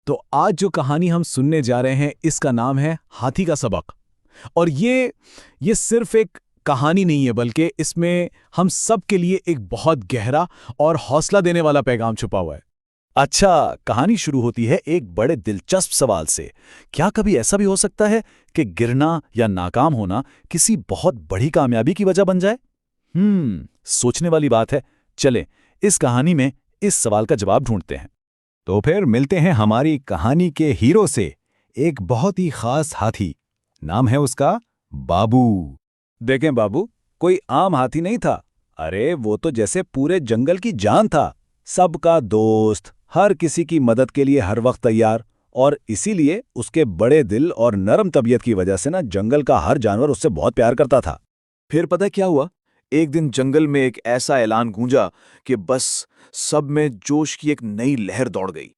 तो आज जो कहानी हम सुनने जा रहे हैं इसका नाम है हाथी का सबक। और ये सिर्फ एक कहानी नहीं है, बल्कि इसमें हम सब के लिए एक बहुत गहरा और हौसला देने वाला पैगाम छुपा हुआ है। अच्छा, कहानी शुरू होती है एक बड़े दिलचस्प सवाल से। क्या कभी ऐसा भी हो सकता है कि गिरना या नाकाम होना किसी बहुत बड़ी कामयाबी की वजह बन जाए? सोचने वाली बात है। चलें, इस कहानी में इस सवाल का जवाब ढूंढते हैं। तो फिर मिलते हैं हमारी कहानी के हीरो से, एक बहुत ही खास हाथी। नाम है उसका बाबू। देखें बाबू, कोई आम हाथी नहीं था। अरे वो तो जैसे पूरे जंगल की जान था, सबका दोस्त, हर किसी की मदद के लिए हर वक्त तैयार। और इसीलिए उसके बड़े दिल और नरम तबीयत की वजह से ना जंगल का हर जानवर उससे बहुत प्यार करता था। फिर पता क्या हुआ? एक दिन जंगल में एक ऐसा ऐलान गूंजा कि बस सब में जोश की एक नई लहर दौड़ गई।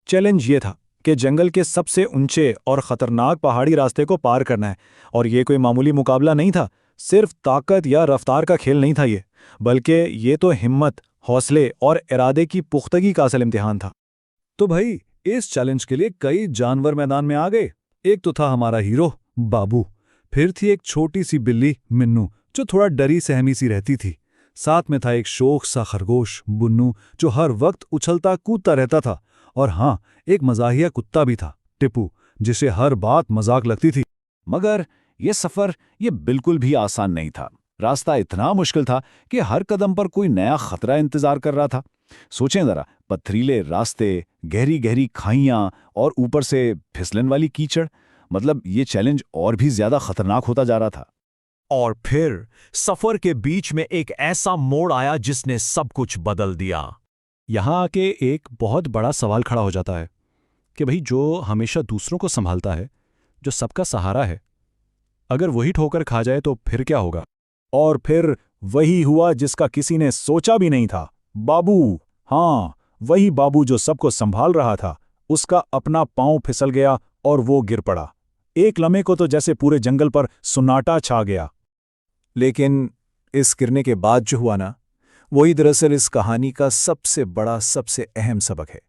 चैलेंज ये था कि जंगल के सबसे ऊंचे और खतरनाक पहाड़ी रास्ते को पार करना है। और ये कोई मामूली मुकाबला नहीं था, सिर्फ ताकत या रफ्तार का खेल नहीं था ये, बल्कि ये तो हिम्मत, हौसले और इरादे की पुख्तगी का असल इम्तिहान था। तो भाई, इस चैलेंज के लिए कई जानवर मैदान में आ गए। एक तो था हमारा हीरो बाबू, फिर थी एक छोटी सी बिल्ली मिन्नू जो थोड़ा डरी सहमी सी रहती थी। साथ में था एक शोख सा खरगोश बुन्नू जो हर वक्त उछलता कूदता रहता था। और हाँ, एक मजाहिया कुत्ता भी था टिप्पू, जिसे हर बात मजाक लगती थी। मगर यह सफर ये बिल्कुल भी आसान नहीं था। रास्ता इतना मुश्किल था कि हर कदम पर कोई नया खतरा इंतजार कर रहा था। सोचें जरा, पथरीले रास्ते, गहरी गहरी खाइयां और ऊपर से फिसलन वाली कीचड़। मतलब ये चैलेंज और भी ज्यादा खतरनाक होता जा रहा था। और फिर सफर के बीच में एक ऐसा मोड़ आया जिसने सब कुछ बदल दिया। यहां आके एक बहुत बड़ा सवाल खड़ा हो जाता है कि भाई, जो हमेशा दूसरों को संभालता है, जो सबका सहारा है, अगर वही ठोकर खा जाए तो फिर क्या होगा? और फिर वही हुआ जिसका किसी ने सोचा भी नहीं था। बाबू, हाँ, वही बाबू जो सबको संभाल रहा था, उसका अपना पांव फिसल गया और वो गिर पड़ा। एक लम्हे को तो जैसे पूरे जंगल पर सन्नाटा छा गया। लेकिन इस गिरने के बाद जो हुआ ना, वही दरअसल इस कहानी का सबसे बड़ा, सबसे अहम सबक है।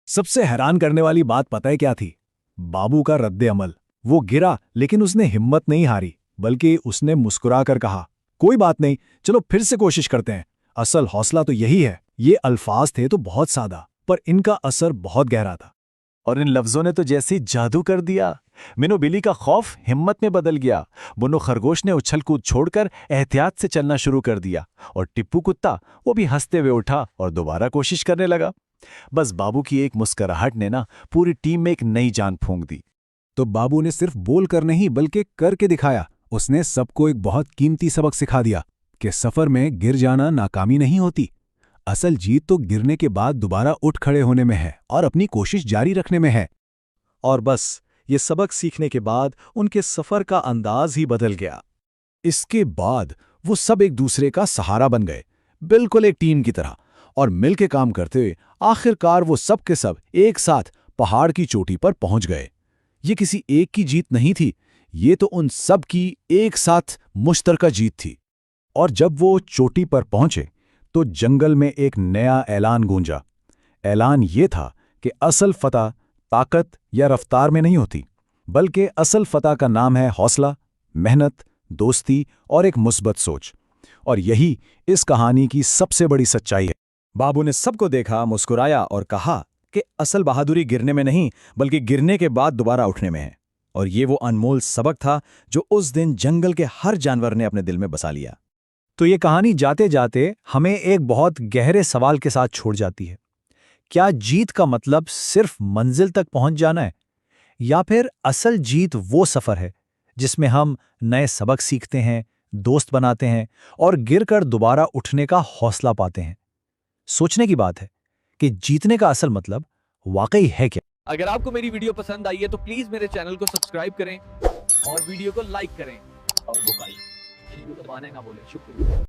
सबसे हैरान करने वाली बात पता है क्या थी? बाबू का रद्दे अमल। वो गिरा, लेकिन उसने हिम्मत नहीं हारी, बल्कि उसने मुस्कुराकर कहा, कोई बात नहीं, चलो फिर से कोशिश करते हैं। असल हौसला तो यही है। ये अल्फाज थे तो बहुत सादा, पर इनका असर बहुत गहरा था। और इन लफ्जों ने तो जैसे जादू कर दिया। मिनो बिल्ली का खौफ हिम्मत में बदल गया। बुन्नो खरगोश ने उछल कूद छोड़कर एहतियात से चलना शुरू कर दिया। और टिप्पू कुत्ता, वो भी हंसते हुए उठा और दोबारा कोशिश करने लगा। बस बाबू की एक मुस्कुराहट ने ना पूरी टीम में एक नई जान फूंक दी। तो बाबू ने सिर्फ बोल कर नहीं, बल्कि करके दिखाया। उसने सबको एक बहुत कीमती सबक सिखा दिया कि सफर में गिर जाना नाकामी नहीं होती। असल जीत तो गिरने के बाद दोबारा उठ खड़े होने में है और अपनी कोशिश जारी रखने में है। और बस ये सबक सीखने के बाद उनके सफर का अंदाज ही बदल गया। इसके बाद वो सब एक दूसरे का सहारा बन गए, बिल्कुल एक टीम की तरह। और मिलके काम करते हुए आखिरकार वो सब के सब एक साथ पहाड़ की चोटी पर पहुंच गए। ये किसी एक की जीत नहीं थी, ये तो उन सब की एक साथ मुश्तरका जीत थी। और जब वो चोटी पर पहुंचे तो जंगल में एक नया ऐलान गूंजा। ऐलान ये था कि असल फतह ताकत या रफ्तार में नहीं होती, बल्कि असल फतह का नाम है हौसला, मेहनत, दोस्ती और एक मुस्बत सोच। और यही इस कहानी की सबसे बड़ी सच्चाई है। बाबू ने सबको देखा, मुस्कुराया और कहा कि असल बहादुरी गिरने में नहीं, बल्कि गिरने के बाद दोबारा उठने में है। और ये वो अनमोल सबक था जो उस दिन जंगल के हर जानवर ने अपने दिल में बसा लिया। तो ये कहानी जाते जाते हमें एक बहुत गहरे सवाल के साथ छोड़ जाती है। क्या जीत का मतलब सिर्फ मंजिल तक पहुंच जाना है, या फिर असल जीत वो सफर है जिसमें हम नए सबक सीखते हैं, दोस्त बनाते हैं और गिरकर दोबारा उठने का हौसला पाते हैं? सोचने की बात है कि जीतने का असल मतलब वाकई है क्या। अगर आपको मेरी वीडियो पसंद आई है तो प्लीज मेरे चैनल को सब्सक्राइब करें और वीडियो को लाइक करें और दबाने ना भूलें। शुक्रिया।